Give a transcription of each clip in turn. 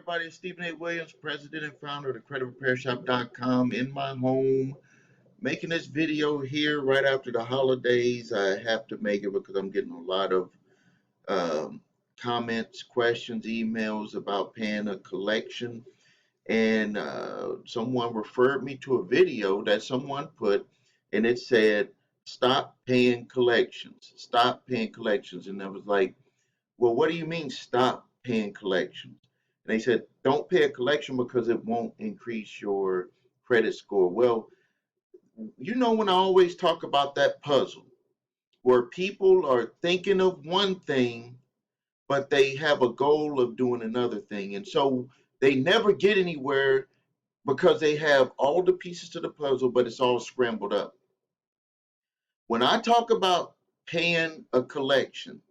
Everybody, it's Stephen A. Williams, president and founder of the creditrepairshop.com in my home. Making this video here right after the holidays. I have to make it because I'm getting a lot of um, comments, questions, emails about paying a collection. And someone referred me to a video that someone put, and it said, stop paying collections. Stop paying collections. And I was like, well, what do you mean stop paying collections? And they said, don't pay a collection because it won't increase your credit score. Well, when I always talk about that puzzle where people are thinking of one thing, but they have a goal of doing another thing. And so they never get anywhere because they have all the pieces to the puzzle, but it's all scrambled up. When I talk about paying a collection,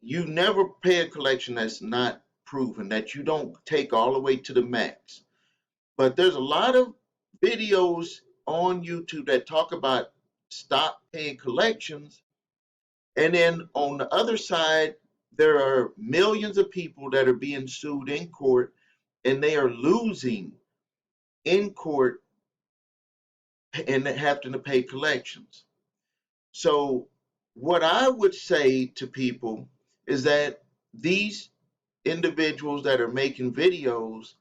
you never pay a collection that's not proven, that you don't take all the way to the max. But there's a lot of videos on YouTube that talk about stop paying collections. And then on the other side, there are millions of people that are being sued in court and they are losing in court and having to pay collections. So, what I would say to people is that these individuals that are making videos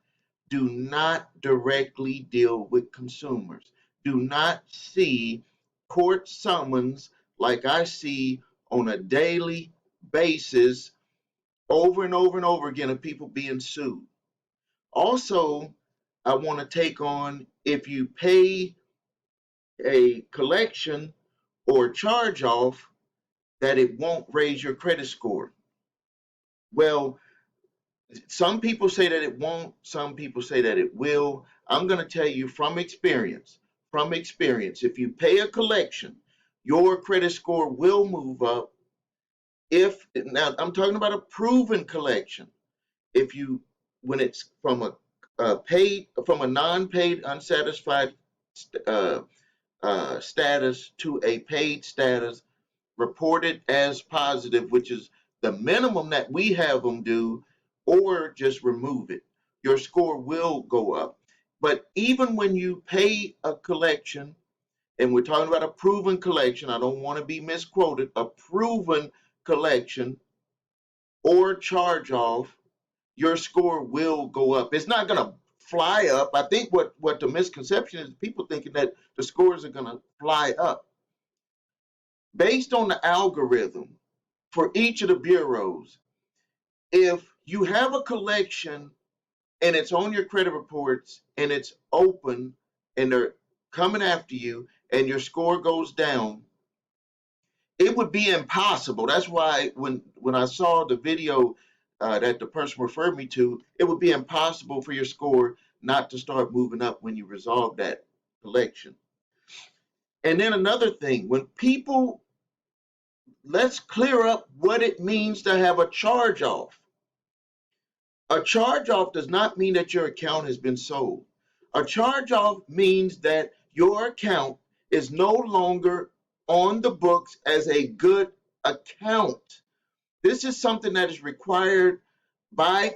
do not directly deal with consumers, do not see court summons like I see on a daily basis over and over and over again of people being sued. Also, I want to take on if you pay a collection or charge off, that it won't raise your credit score. Well, some people say that it won't, some people say that it will. I'm going to tell you from experience, if you pay a collection, your credit score will move up. If now I'm talking about a proven collection. If you when it's from a paid from a non-paid unsatisfied uh, status to a paid status, reported as positive, which is the minimum that we have them do, or just remove it. Your score will go up. But even when you pay a collection, and we're talking about a proven collection, I don't want to be misquoted, a proven collection or charge off, your score will go up. It's not going to fly up. I think what the misconception is, people thinking that the scores are going to fly up. Based on the algorithm for each of the bureaus, if you have a collection and it's on your credit reports and it's open and they're coming after you and your score goes down, it would be impossible. That's why when I saw the video that the person referred me to, it would be impossible for your score not to start moving up when you resolve that collection. And then another thing, when people, let's clear up what it means to have a charge off. A charge off does not mean that your account has been sold. A charge off means that your account is no longer on the books as a good account. This is something that is required by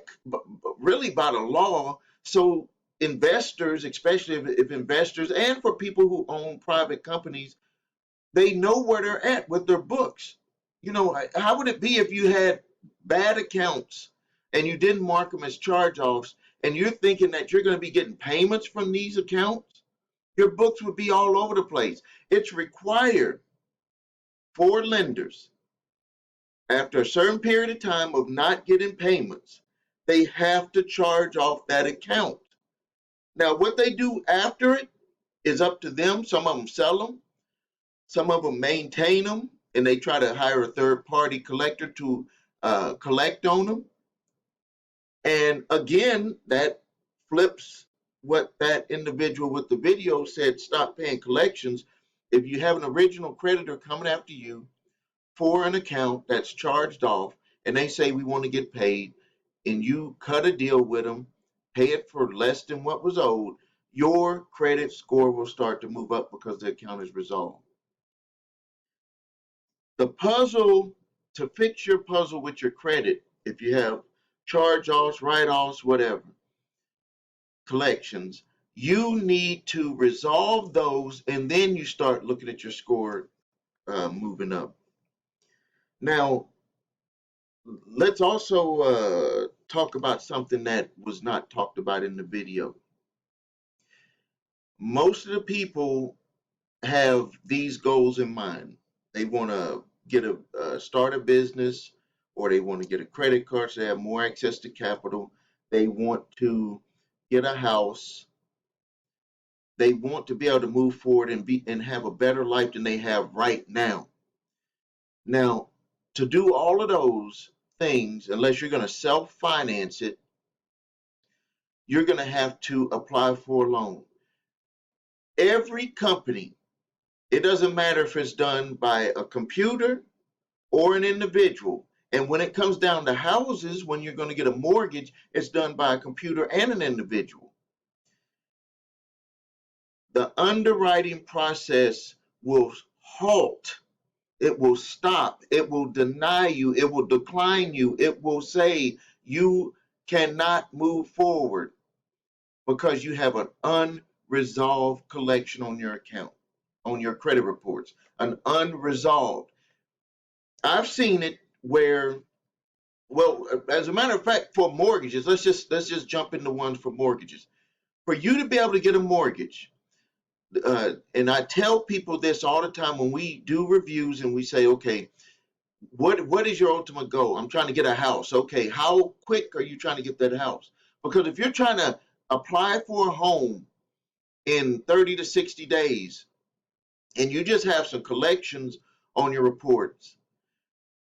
really by the law. So investors, especially if investors and for people who own private companies, they know where they're at with their books. How would it be if you had bad accounts and you didn't mark them as charge-offs and you're thinking that you're going to be getting payments from these accounts? Your books would be all over the place. It's required for lenders, after a certain period of time of not getting payments, they have to charge off that account. Now, what they do after it is up to them. Some of them sell them, some of them maintain them, and they try to hire a third-party collector to collect on them. And again, that flips what that individual with the video said, stop paying collections. If you have an original creditor coming after you for an account that's charged off and they say we want to get paid, and you cut a deal with them, pay it for less than what was owed, your credit score will start to move up because the account is resolved. The puzzle, to fix your puzzle with your credit, if you have charge-offs, write-offs, whatever, collections, you need to resolve those, and then you start looking at your score moving up. Now, let's also talk about something that was not talked about in the video. Most of the people have these goals in mind. They want to get start a business, or they want to get a credit card so they have more access to capital. They want to get a house. They want to be able to move forward and have a better life than they have right now. Now, to do all of those things, unless you're going to self-finance it, you're going to have to apply for a loan. Every company, it doesn't matter if it's done by a computer or an individual. And when it comes down to houses, when you're going to get a mortgage, it's done by a computer and an individual. The underwriting process will halt. It will stop. It will deny you. It will decline you. It will say you cannot move forward because you have an unresolved collection on your account, on your credit reports, an unresolved. I've seen it where, well, as a matter of fact, for mortgages, let's just jump into ones for mortgages. For you to be able to get a mortgage, and I tell people this all the time when we do reviews and we say, okay, what is your ultimate goal? I'm trying to get a house. Okay, how quick are you trying to get that house? Because if you're trying to apply for a home in 30 to 60 days and you just have some collections on your reports,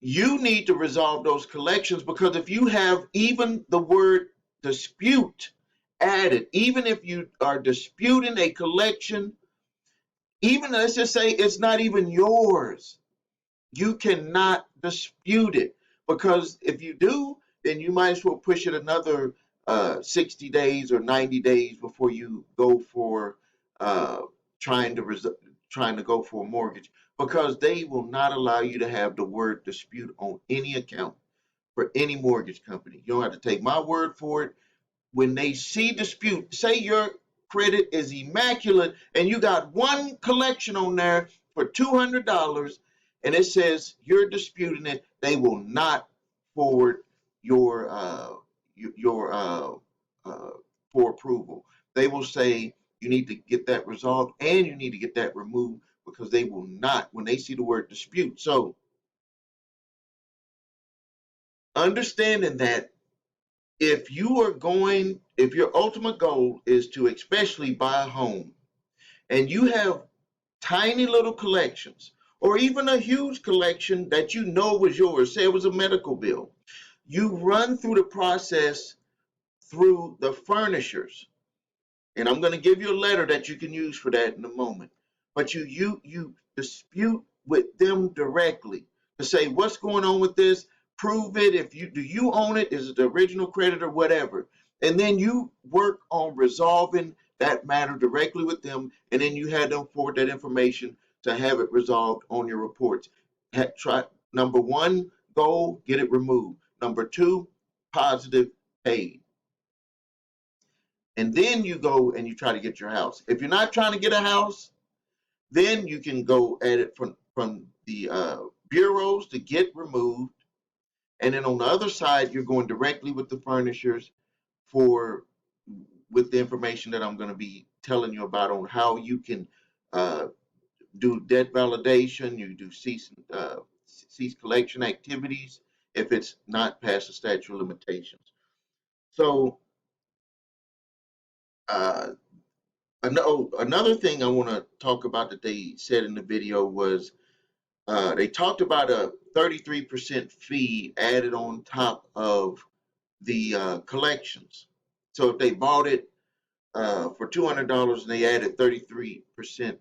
you need to resolve those collections, because if you have even the word dispute added, even if you are disputing a collection, even let's just say it's not even yours, you cannot dispute it, because if you do, then you might as well push it another 60 days or 90 days before you go for uh, trying to go for a mortgage, because they will not allow you to have the word dispute on any account for any mortgage company. You don't have to take my word for it. When they see dispute, say your credit is immaculate and you got one collection on there for $200 and it says you're disputing it, they will not forward your uh, for approval. They will say you need to get that resolved and you need to get that removed, because they will not when they see the word dispute. So understanding that, if your ultimate goal is to especially buy a home and you have tiny little collections or even a huge collection that you know was yours, say it was a medical bill, you run through the process through the furnishers. And I'm going to give you a letter that you can use for that in a moment. But you dispute with them directly to say what's going on with this, prove it. If you do you own it? Is it the original creditor, whatever? And then you work on resolving that matter directly with them, and then you have them forward that information to have it resolved on your reports. Try number one goal, get it removed. Number two, positive, paid. And then you go and you try to get your house. If you're not trying to get a house, then you can go at it from the bureaus to get removed. And then on the other side, you're going directly with the furnishers for with the information that I'm going to be telling you about on how you can uh, do debt validation. You do cease collection activities if it's not past the statute of limitations. So uh, another thing I want to talk about that they said in the video was they talked about a 33% fee added on top of the collections. So if they bought it for $200 and they added 33%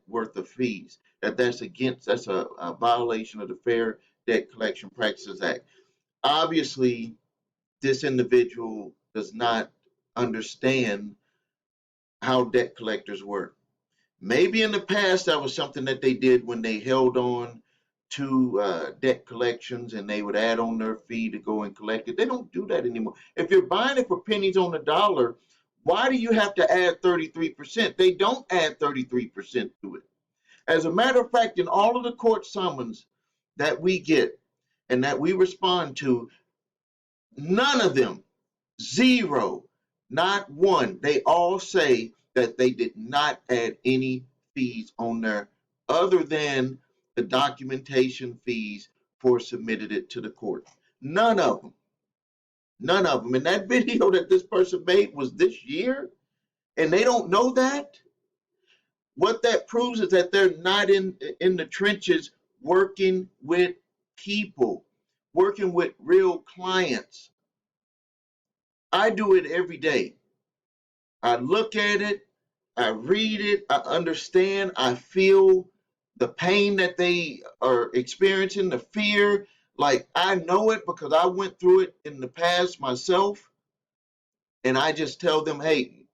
worth of fees, that's a violation of the Fair Debt Collection Practices Act. Obviously, this individual does not understand how debt collectors work. Maybe in the past that was something that they did when they held on to debt collections, and they would add on their fee to go and collect it. They don't do that anymore. If you're buying it for pennies on the dollar, why do you have to add 33%? They don't add 33% to it. As a matter of fact, in all of the court summons that we get and that we respond to, none of them, zero, not one, they all say that they did not add any fees on there other than the documentation fees for submitted it to the court. None of them. None of them. And that video that this person made was this year, and they don't know that. What that proves is that they're not in the trenches working with people, working with real clients. I do it every day. I look at it, I read it, I understand, I feel the pain that they are experiencing, the fear. Like, I know it because I went through it in the past myself. And I just tell them, hey,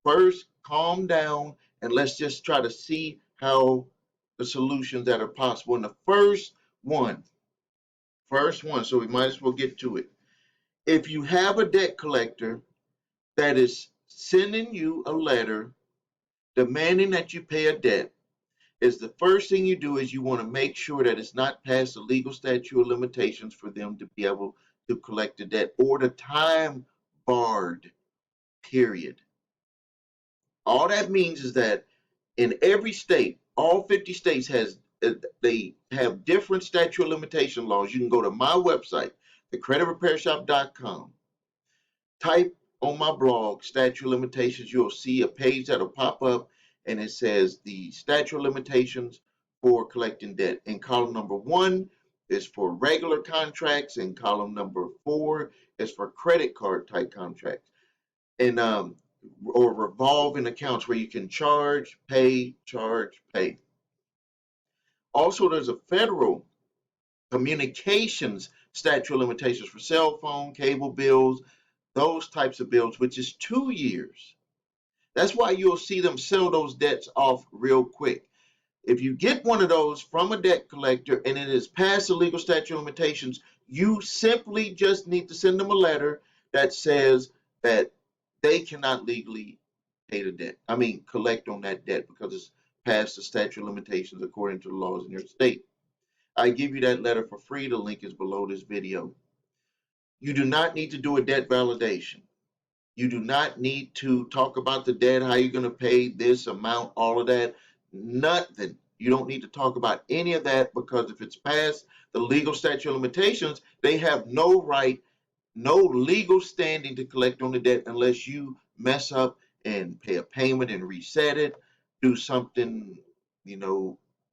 first calm down and let's just try to see how the solutions that are possible. And the first one, so we might as well get to it. If you have a debt collector that is sending you a letter demanding that you pay a debt, is the first thing you do is you want to make sure that it's not past the legal statute of limitations for them to be able to collect the debt, or the time barred period. All that means is that in every state, all 50 states they have different statute of limitation laws. You can go to my website, thecreditrepairshop.com, type on my blog, statute of limitations. You'll see a page that'll pop up, and it says the statute of limitations for collecting debt. In column number 1 is for regular contracts, and column number 4 is for credit card type contracts, and or revolving accounts where you can charge, pay, charge, pay. Also, there's a federal communications statute of limitations for cell phone, cable bills, those types of bills, which is 2 years. That's why you'll see them sell those debts off real quick. If you get one of those from a debt collector and it is past the legal statute of limitations, you simply just need to send them a letter that says that they cannot legally pay the debt. I mean, collect on that debt because it's past the statute of limitations according to the laws in your state. I give you that letter for free. The link is below this video. You do not need to do a debt validation. You do not need to talk about the debt, how you're going to pay this amount, all of that. Nothing. You don't need to talk about any of that, because if it's past the legal statute of limitations, they have no right, no legal standing to collect on the debt unless you mess up and pay a payment and reset it, do something,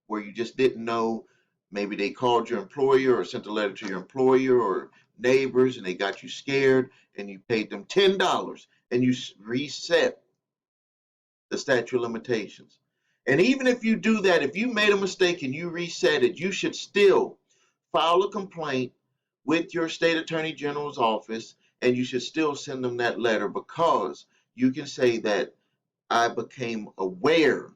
where you just didn't know. Maybe they called your employer or sent a letter to your employer or neighbors and they got you scared and you paid them $10 and you reset the statute of limitations. And even if you do that, if you made a mistake and you reset it, you should still file a complaint with your state attorney general's office, and you should still send them that letter, because you can say that I became aware.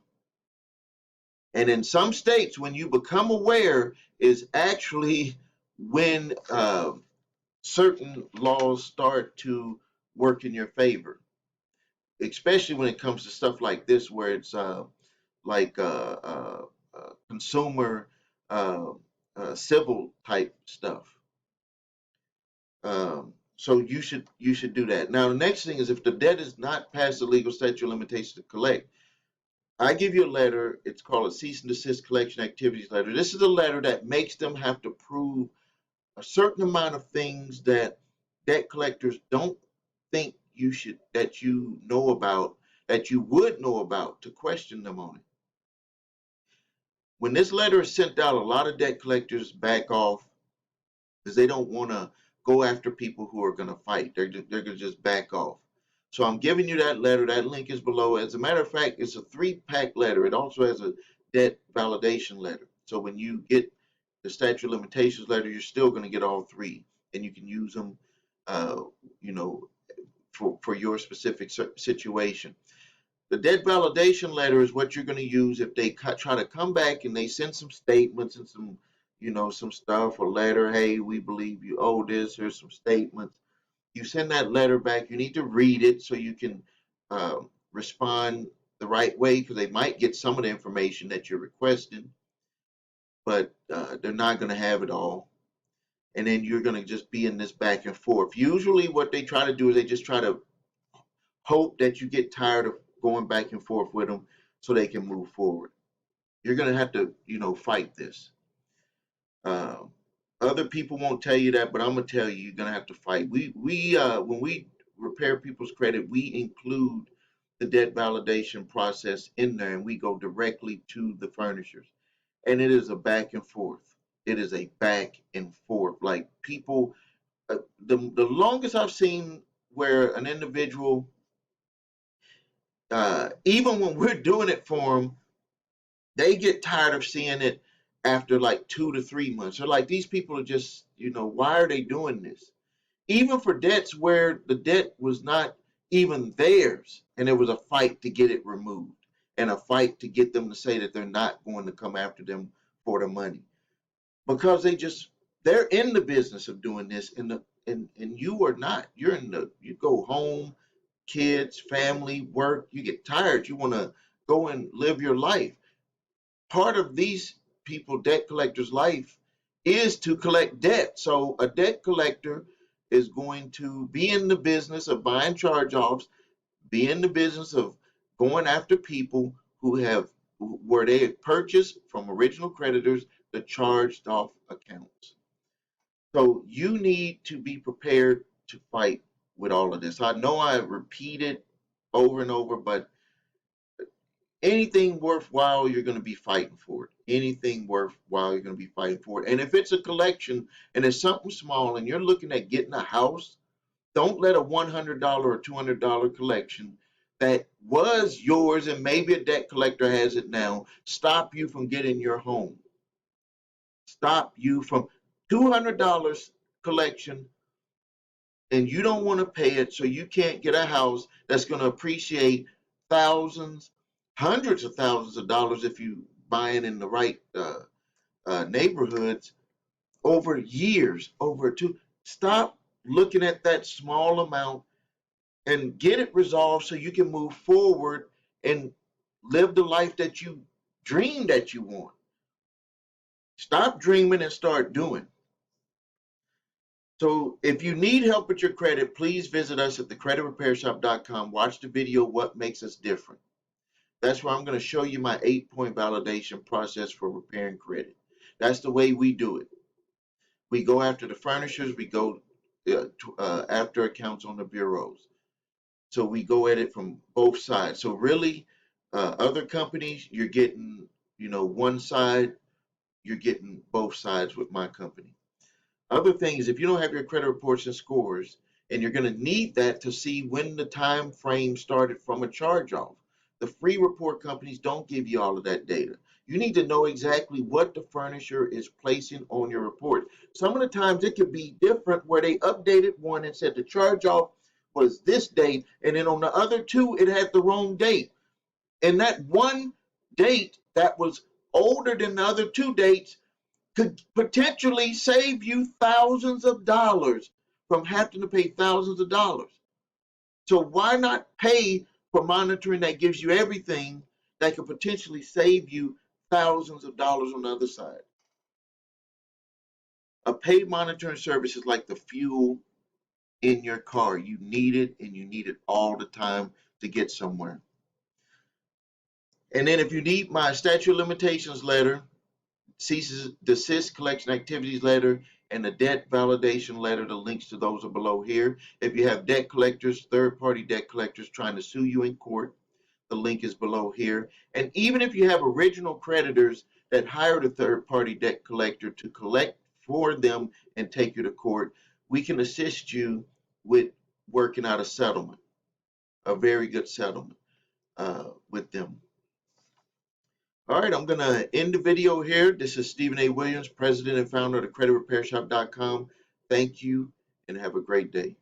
And in some states, when you become aware is actually when certain laws start to work in your favor, especially when it comes to stuff like this, where it's consumer civil type stuff. So you should do that. Now, the next thing is, if the debt is not past the legal statute of limitations to collect, I give you a letter. It's called a cease and desist collection activities letter. This is a letter that makes them have to prove a certain amount of things that debt collectors don't think that you know about, that you would know about, to question them on it. When this letter is sent out, a lot of debt collectors back off because they don't want to go after people who are going to fight. They're going to just back off. So I'm giving you that letter. That link is below. As a matter of fact, it's a 3-pack letter. It also has a debt validation letter. So when you get the statute of limitations letter, you're still going to get all 3, and you can use them, for your specific situation. The debt validation letter is what you're going to use if they try to come back and they send some statements and some some stuff, a letter. Hey, we believe you owe this. Here's some statements. You send that letter back. You need to read it so you can respond the right way, because they might get some of the information that you're requesting, but they're not going to have it all. And then you're going to just be in this back and forth. Usually, what they try to do is they just try to hope that you get tired of going back and forth with them so they can move forward. You're going to have to, fight this. Um, Other people won't tell you that, but I'm gonna tell you, you're gonna have to fight. We when we repair people's credit, we include the debt validation process in there, and we go directly to the furnishers, and it is a back and forth. It is a back and forth. Like people, the longest I've seen where an individual, even when we're doing it for them, they get tired of seeing it after like 2 to 3 months. They're like, these people are just, why are they doing this? Even for debts where the debt was not even theirs, and there was a fight to get it removed and a fight to get them to say that they're not going to come after them for the money, because they're in the business of doing this, and you are not. You go home, kids, family, work, you get tired, you want to go and live your life. Part of these people, debt collectors' life, is to collect debt. So a debt collector is going to be in the business of buying charge-offs, be in the business of going after people where they have purchased from original creditors the charged off accounts. So you need to be prepared to fight with all of this. I know I repeat it over and over, but anything worthwhile, you're going to be fighting for it. Anything worthwhile, you're going to be fighting for it. And if it's a collection and it's something small and you're looking at getting a house, don't let a $100 or $200 collection that was yours, and maybe a debt collector has it now, stop you from getting your home. Stop you from $200 collection, and you don't want to pay it, so you can't get a house that's going to appreciate thousands, hundreds of thousands of dollars if you buy it in the right neighborhoods over years, over two. Stop looking at that small amount and get it resolved so you can move forward and live the life that you dream that you want. Stop dreaming and start doing. So if you need help with your credit, please visit us at thecreditrepairshop.com. Watch the video, What Makes Us Different. That's where I'm going to show you my 8-point validation process for repairing credit. That's the way we do it. We go after the furnishers. We go after accounts on the bureaus. So we go at it from both sides. So really, other companies, you're getting, one side. You're getting both sides with my company. Other things, if you don't have your credit reports and scores, and you're going to need that to see when the time frame started from a charge-off. The free report companies don't give you all of that data. You need to know exactly what the furnisher is placing on your report. Some of the times it could be different, where they updated one and said the charge-off was this date, and then on the other two, it had the wrong date. And that one date that was older than the other two dates could potentially save you thousands of dollars from having to pay thousands of dollars. So why not pay for monitoring that gives you everything that could potentially save you thousands of dollars on the other side? A paid monitoring service is like the fuel in your car. You need it, and you need it all the time to get somewhere. And then if you need my statute of limitations letter, ceases desist collection activities letter, and the debt validation letter, the links to those are below here. If you have debt collectors, third-party debt collectors trying to sue you in court, the link is below here. And even if you have original creditors that hired a third-party debt collector to collect for them and take you to court, we can assist you with working out a settlement, a very good settlement with them. All right, I'm going to end the video here. This is Stephen A. Williams, president and founder of thecreditrepairshop.com. Thank you, and have a great day.